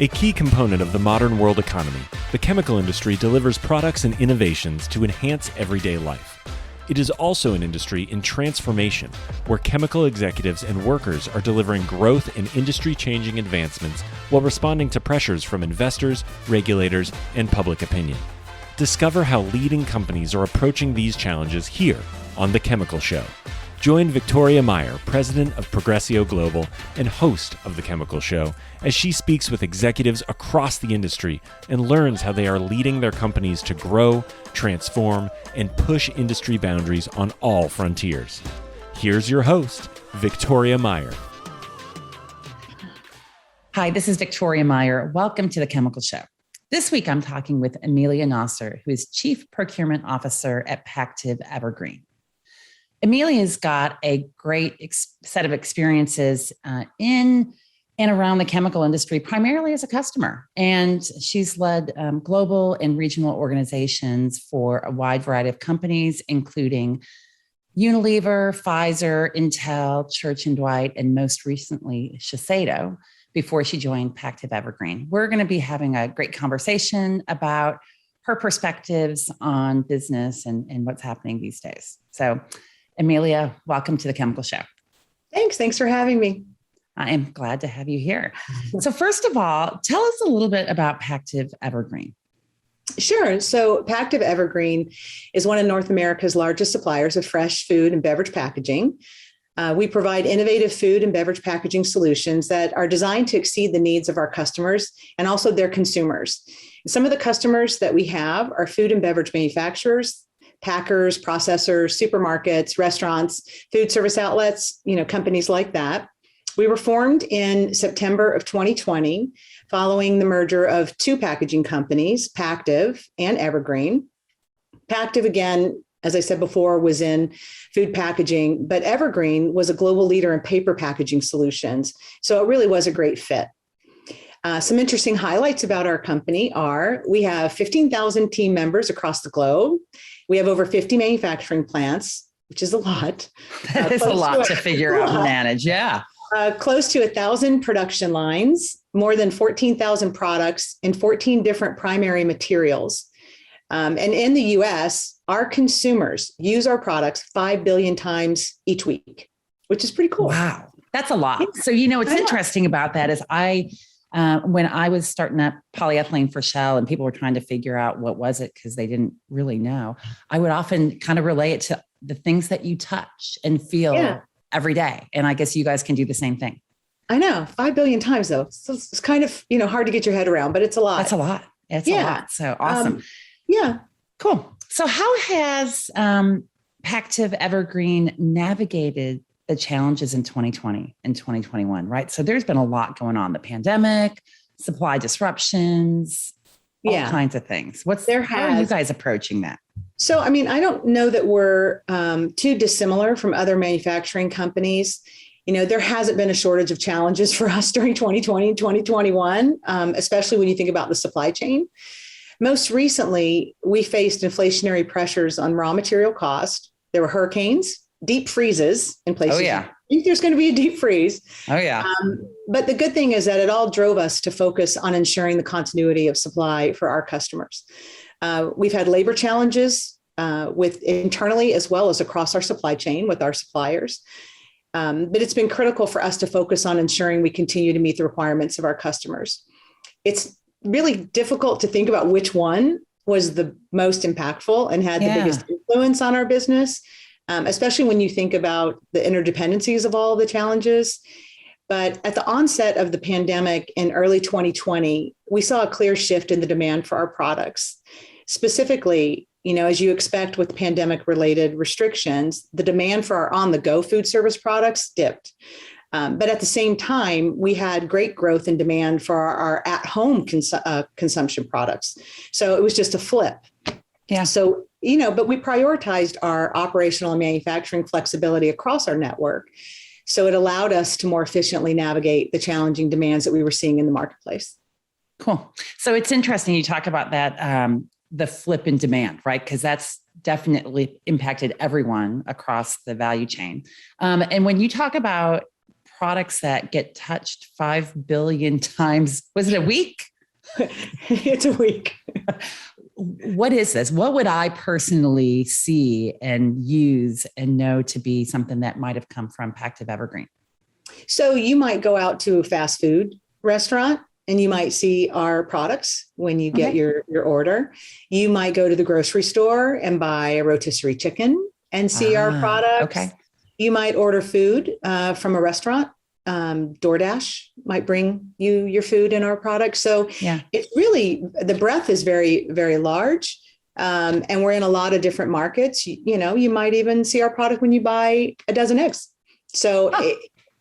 A key component of the modern world economy, the chemical industry delivers products and innovations to enhance everyday life. It is also an industry in transformation, where chemical executives and workers are delivering growth and industry-changing advancements while responding to pressures from investors, regulators, and public opinion. Discover how leading companies are approaching these challenges here on The Chemical Show. Join Victoria Meyer, president of Progressio Global and host of The Chemical Show, as she speaks with executives across the industry and learns how they are leading their companies to grow, transform, and push industry boundaries on all frontiers. Here's your host, Victoria Meyer. Hi, this is Victoria Meyer. Welcome to The Chemical Show. This week, I'm talking with Emelia Nosser, who is Chief Procurement Officer at Pactiv Evergreen. Emelia's got a great set of experiences in and around the chemical industry, primarily as a customer. And she's led global and regional organizations for a wide variety of companies, including Unilever, Pfizer, Intel, Church & Dwight, and most recently, Shiseido, before she joined Pactiv Evergreen. We're going to be having a great conversation about her perspectives on business and what's happening these days. So, Emelia, welcome to The Chemical Show. Thanks for having me. I am glad to have you here. So first of all, tell us a little bit about Pactiv Evergreen. Sure. So Pactiv Evergreen is one of North America's largest suppliers of fresh food and beverage packaging. We provide innovative food and beverage packaging solutions that are designed to exceed the needs of our customers and also their consumers. Some of the customers that we have are food and beverage manufacturers, packers, processors, supermarkets, restaurants, food service outlets, companies like that. We were formed in September of 2020, following the merger of two packaging companies, Pactiv and Evergreen. Pactiv, again, as I said before, was in food packaging, but Evergreen was a global leader in paper packaging solutions. So it really was a great fit. Some interesting highlights about our company are we have 15,000 team members across the globe. We have over 50 manufacturing plants, which is a lot. That is a lot to figure out and manage. Yeah. Close to 1,000 production lines, more than 14,000 products in 14 different primary materials. And in the US, our consumers use our products 5 billion times each week, which is pretty cool. Wow. That's a lot. So, what's interesting about that is when I was starting up polyethylene for Shell and people were trying to figure out what was it because they didn't really know, I would often kind of relate it to the things that you touch and feel every day. And I guess you guys can do the same thing. I know, 5 billion times though. So it's kind of, hard to get your head around, but it's a lot. That's a lot. It's a lot. So awesome. Cool. So how has Pactiv Evergreen navigated the challenges in 2020 and 2021, right? So there's been a lot going on, the pandemic, supply disruptions, all kinds of things. How are you guys approaching that? So, I don't know that we're too dissimilar from other manufacturing companies. There hasn't been a shortage of challenges for us during 2020 and 2021, especially when you think about the supply chain. Most recently, we faced inflationary pressures on raw material cost. There were hurricanes, deep freezes in places. Oh, yeah. I think there's going to be a deep freeze. Oh, yeah. But the good thing is that it all drove us to focus on ensuring the continuity of supply for our customers. We've had labor challenges with internally as well as across our supply chain with our suppliers. But it's been critical for us to focus on ensuring we continue to meet the requirements of our customers. It's really difficult to think about which one was the most impactful and had the biggest influence on our business. Especially when you think about the interdependencies of all the challenges. But at the onset of the pandemic in early 2020, we saw a clear shift in the demand for our products. Specifically, as you expect with pandemic-related restrictions, the demand for our on-the-go food service products dipped. But at the same time, we had great growth in demand for our at-home consumption products. So it was just a flip. Yeah. So, but we prioritized our operational and manufacturing flexibility across our network. So it allowed us to more efficiently navigate the challenging demands that we were seeing in the marketplace. Cool. So it's interesting you talk about that, the flip in demand, right? Because that's definitely impacted everyone across the value chain. And when you talk about products that get touched 5 billion times. Was it a week? It's a week. What is this? What would I personally see and use and know to be something that might have come from Pactiv Evergreen? So you might go out to a fast food restaurant and you might see our products when you get your order. You might go to the grocery store and buy a rotisserie chicken and see our products. Okay. You might order food from a restaurant. DoorDash might bring you your food and our products. So it's really, the breadth is very, very large. And we're in a lot of different markets. You might even see our product when you buy a dozen eggs. So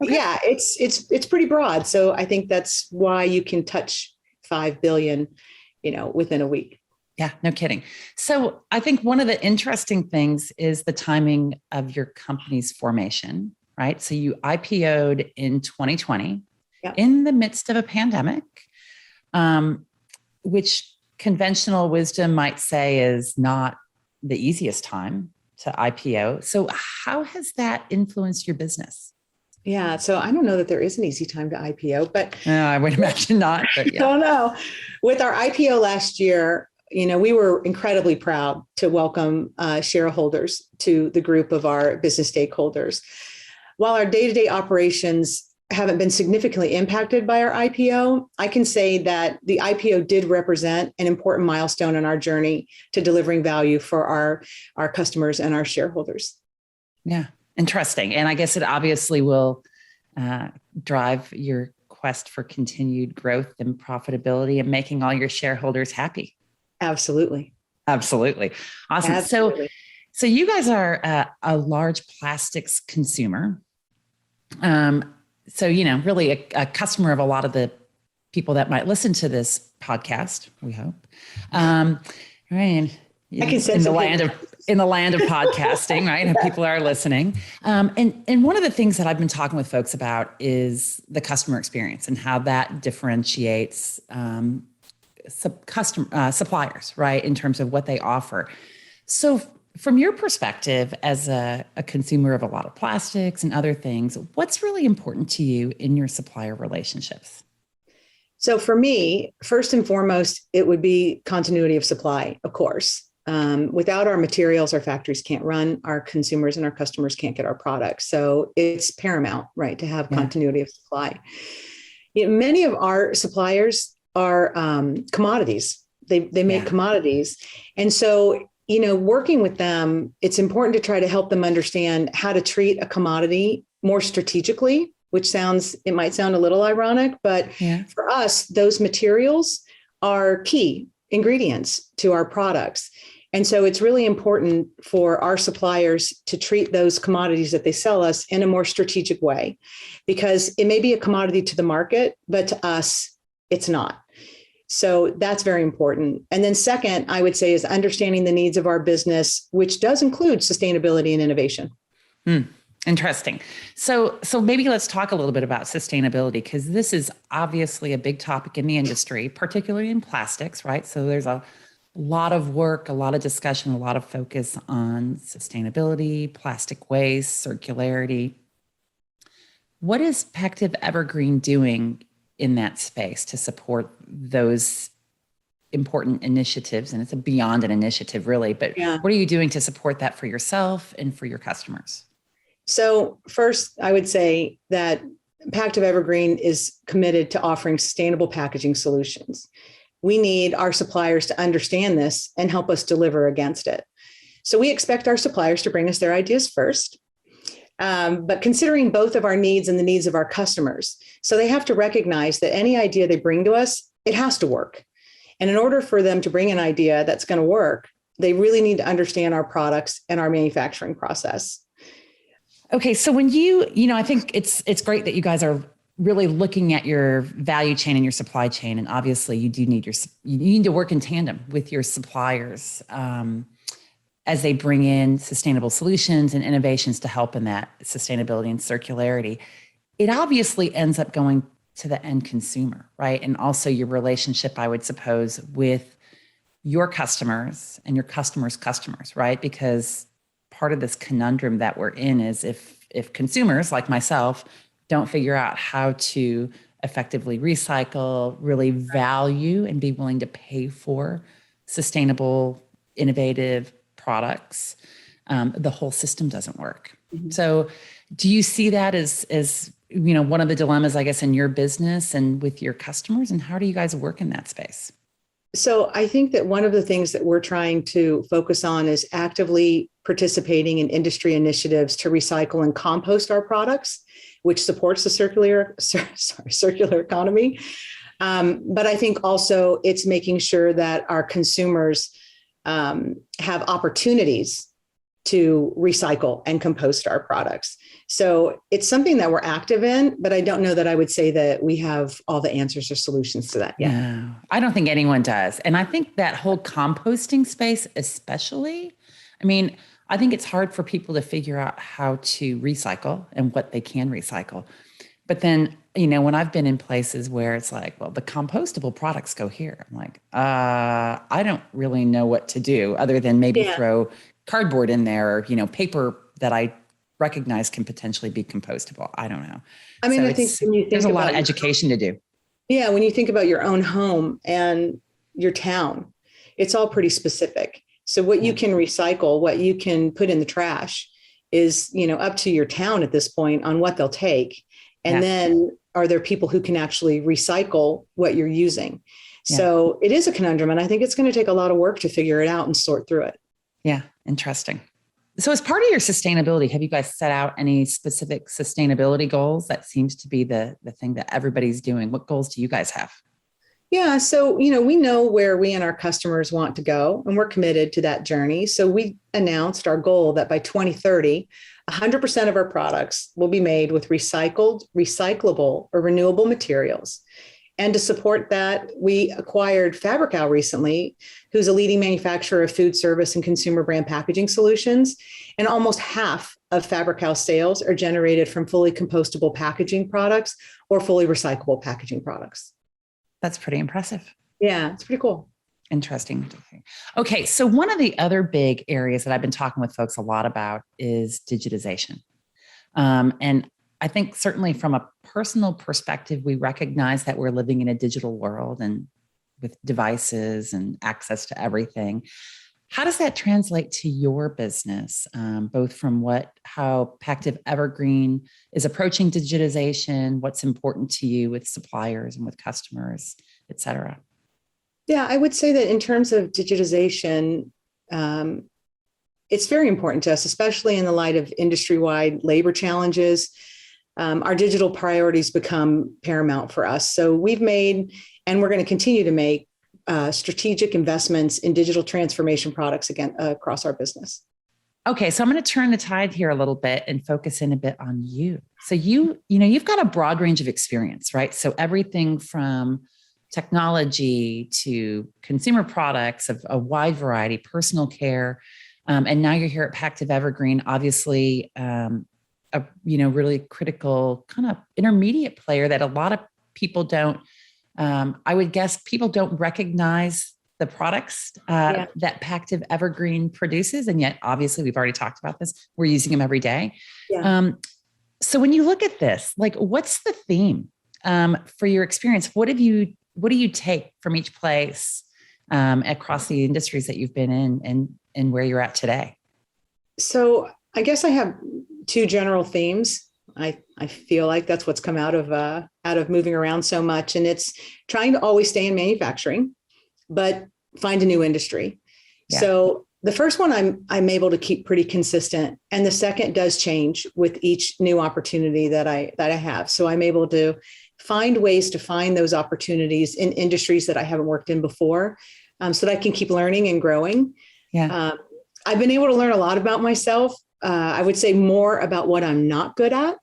it's pretty broad. So I think that's why you can touch 5 billion, within a week. Yeah, no kidding. So I think one of the interesting things is the timing of your company's formation, right? So you IPO'd in 2020 in the midst of a pandemic, which conventional wisdom might say is not the easiest time to IPO. So how has that influenced your business? Yeah, so I don't know that there is an easy time to IPO, but I would imagine not. But I don't know. With our IPO last year, we were incredibly proud to welcome shareholders to the group of our business stakeholders. While our day-to-day operations haven't been significantly impacted by our IPO, I can say that the IPO did represent an important milestone in our journey to delivering value for our customers and our shareholders. Yeah, interesting. And I guess it obviously will drive your quest for continued growth and profitability and making all your shareholders happy. Absolutely. Absolutely. Awesome. Absolutely. So you guys are a large plastics consumer. So, really a customer of a lot of the people that might listen to this podcast, we hope. Right. I can sense in the land of podcasting, right? And people are listening. And one of the things that I've been talking with folks about is the customer experience and how that differentiates suppliers, right? In terms of what they offer. So from your perspective as a consumer of a lot of plastics and other things, what's really important to you in your supplier relationships? So for me, first and foremost, it would be continuity of supply, of course. Without our materials, our factories can't run, our consumers and our customers can't get our products. So it's paramount, right, to have continuity of supply. Many of our suppliers are commodities. They make commodities. And so, working with them, it's important to try to help them understand how to treat a commodity more strategically, which it might sound a little ironic, but for us, those materials are key ingredients to our products. And so it's really important for our suppliers to treat those commodities that they sell us in a more strategic way, because it may be a commodity to the market, but to us, it's not. So that's very important. And then second, I would say, is understanding the needs of our business, which does include sustainability and innovation. Interesting. So maybe let's talk a little bit about sustainability, because this is obviously a big topic in the industry, particularly in plastics, right? So there's a lot of work, a lot of discussion, a lot of focus on sustainability, plastic waste, circularity. What is Pactiv Evergreen doing in that space to support those important initiatives? And it's beyond an initiative, really, but what are you doing to support that for yourself and for your customers? So first, I would say that Pactiv Evergreen is committed to offering sustainable packaging solutions. We need our suppliers to understand this and help us deliver against it. So we expect our suppliers to bring us their ideas first, but considering both of our needs and the needs of our customers. So they have to recognize that any idea they bring to us, it has to work. And in order for them to bring an idea that's going to work, they really need to understand our products and our manufacturing process. Okay, so when I think it's great that you guys are really looking at your value chain and your supply chain, and obviously you need to work in tandem with your suppliers as they bring in sustainable solutions and innovations to help in that sustainability and circularity. It obviously ends up going to the end consumer, right? And also your relationship, I would suppose, with your customers and your customers' customers, right? Because part of this conundrum that we're in is if consumers like myself don't figure out how to effectively recycle, really value and be willing to pay for sustainable, innovative products, the whole system doesn't work. Mm-hmm. So do you see that as one of the dilemmas, I guess, in your business and with your customers? And how do you guys work in that space? So I think that one of the things that we're trying to focus on is actively participating in industry initiatives to recycle and compost our products, which supports the circular economy. But I think also it's making sure that our consumers have opportunities to recycle and compost our products. So it's something that we're active in, but I don't know that I would say that we have all the answers or solutions to that yet. No, I don't think anyone does. And I think that whole composting space, especially, I think it's hard for people to figure out how to recycle and what they can recycle. But then, when I've been in places where it's like, well, the compostable products go here. I'm like, I don't really know what to do other than maybe throw cardboard in there or, paper that I recognize can potentially be compostable. I don't know. I think when you think there's a lot of education to do. Yeah. When you think about your own home and your town, it's all pretty specific. So what you can recycle, what you can put in the trash is, up to your town at this point on what they'll take. And then are there people who can actually recycle what you're using? Yeah. So it is a conundrum. And I think it's going to take a lot of work to figure it out and sort through it. Yeah. Interesting. So as part of your sustainability, have you guys set out any specific sustainability goals? That seems to be the thing that everybody's doing. What goals do you guys have? Yeah. So, we know where we and our customers want to go, and we're committed to that journey. So we announced our goal that by 2030, 100% of our products will be made with recycled, recyclable, or renewable materials. And to support that, we acquired Fabrical recently, who's a leading manufacturer of food service and consumer brand packaging solutions. And almost half of Fabrical sales are generated from fully compostable packaging products or fully recyclable packaging products. That's pretty impressive. Yeah, it's pretty cool. Interesting. Okay, so one of the other big areas that I've been talking with folks a lot about is digitization. And I think certainly from a personal perspective, we recognize that we're living in a digital world and with devices and access to everything. How does that translate to your business, both from how Pactiv Evergreen is approaching digitization, what's important to you with suppliers and with customers, et cetera? Yeah, I would say that in terms of digitization, it's very important to us, especially in the light of industry-wide labor challenges. Our digital priorities become paramount for us. So we've made, and we're going to continue to make, strategic investments in digital transformation products again across our business. Okay, so I'm going to turn the tide here a little bit and focus in a bit on you. So you've got a broad range of experience, right? So everything from technology to consumer products of a wide variety, personal care, and now you're here at Pactiv Evergreen, obviously a really critical kind of intermediate player that a lot of people don't. I would guess people don't recognize the products that Pactiv Evergreen produces. And yet, obviously, we've already talked about this. We're using them every day. Yeah. So when you look at this, what's the theme for your experience? What do you take from each place across the industries that you've been in and where you're at today? So I guess I have two general themes. I feel like that's what's come out of moving around so much. And it's trying to always stay in manufacturing, but find a new industry. Yeah. So the first one I'm able to keep pretty consistent. And the second does change with each new opportunity that I have. So I'm able to find ways to find those opportunities in industries that I haven't worked in before, so that I can keep learning and growing. Yeah. I've been able to learn a lot about myself. I would say more about what I'm not good at,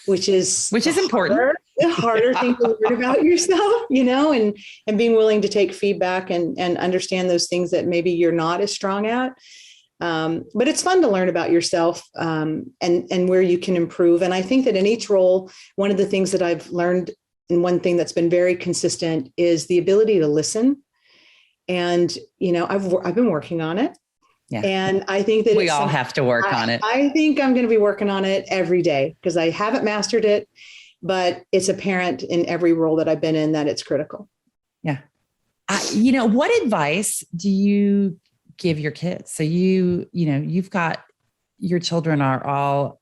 which is important. Harder thing to learn about yourself, and being willing to take feedback and understand those things that maybe you're not as strong at. But it's fun to learn about yourself and where you can improve. And I think that in each role, one of the things that I've learned, and one thing that's been very consistent, is the ability to listen. And, I've been working on it. Yeah. And I think that we all have to work on it. I think I'm going to be working on it every day because I haven't mastered it. but it's apparent in every role that I've been in that it's critical. Yeah. What advice do you give your kids? So you've got your children are all,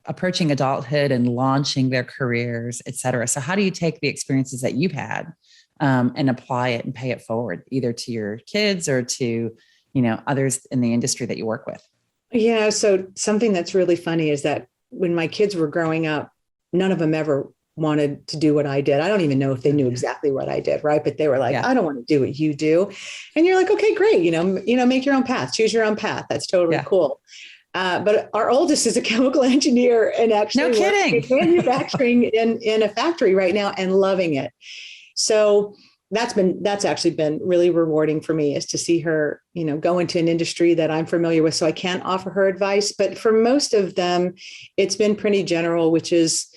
approaching adulthood and launching their careers, et cetera. So how do you take the experiences that you've had and apply it and pay it forward, either to your kids or to, others in the industry that you work with? Yeah. So something that's really funny is that when my kids were growing up, none of them ever wanted to do what I did. I don't even know if they knew exactly what I did, right? But they were like, I don't want to do what you do. And you're like, okay, great. Make your own path, choose your own path. That's totally cool. But our oldest is a chemical engineer and actually manufacturing in a factory right now and loving it. So that's actually been really rewarding for me, is to see her, go into an industry that I'm familiar with. So I can't offer her advice, but for most of them, it's been pretty general, which is,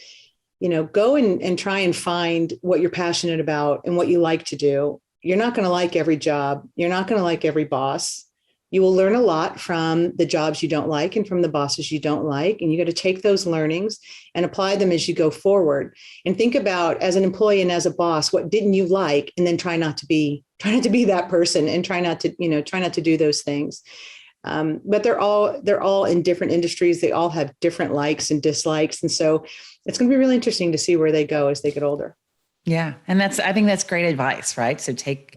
go and try and find what you're passionate about and what you like to do. You're not going to like every job. You're not going to like every boss. You will learn a lot from the jobs you don't like and from the bosses you don't like. And you got to take those learnings and apply them as you go forward. And think about, as an employee and as a boss, what didn't you like? And then try not to be that person, and try not to do those things. But they're all in different industries. They all have different likes and dislikes. And so it's going to be really interesting to see where they go as they get older. Yeah. And I think that's great advice, right? So take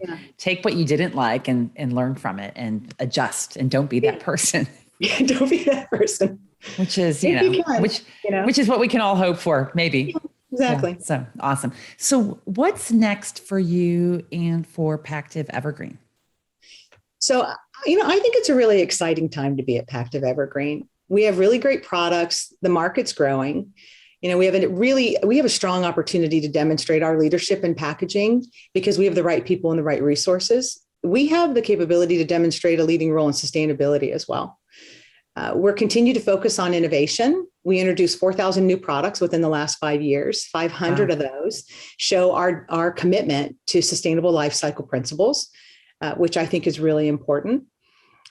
what you didn't like and learn from it and adjust, and don't be that person. Yeah, don't be that person. Which is, which is what we can all hope for, maybe. Yeah, exactly. Yeah, so awesome. So what's next for you and for Pactiv Evergreen? So, I think it's a really exciting time to be at Pactiv Evergreen. We have really great products. The market's growing. We have a strong opportunity to demonstrate our leadership in packaging because we have the right people and the right resources. We have the capability to demonstrate a leading role in sustainability as well. We're continuing to focus on innovation. We introduced 4,000 new products within the last 5 years. 500 of those show our commitment to sustainable life cycle principles, which I think is really important.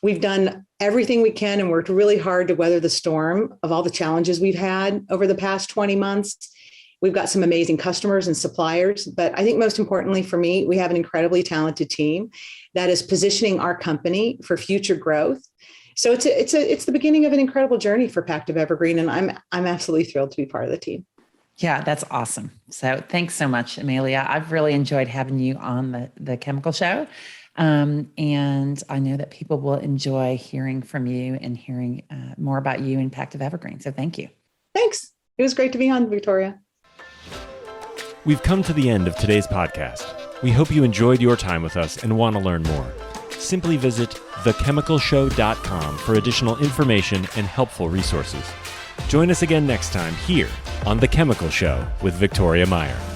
We've done everything we can and worked really hard to weather the storm of all the challenges we've had over the past 20 months. We've got some amazing customers and suppliers, but I think most importantly for me, we have an incredibly talented team that is positioning our company for future growth. So it's the beginning of an incredible journey for Pactiv Evergreen, and I'm absolutely thrilled to be part of the team. Yeah, that's awesome. So thanks so much, Emelia. I've really enjoyed having you on the Chemical Show. And I know that people will enjoy hearing from you and hearing more about you and Pactiv Evergreen. So thank you. Thanks. It was great to be on, Victoria. We've come to the end of today's podcast. We hope you enjoyed your time with us and want to learn more. Simply visit thechemicalshow.com for additional information and helpful resources. Join us again next time here on The Chemical Show with Victoria Meyer.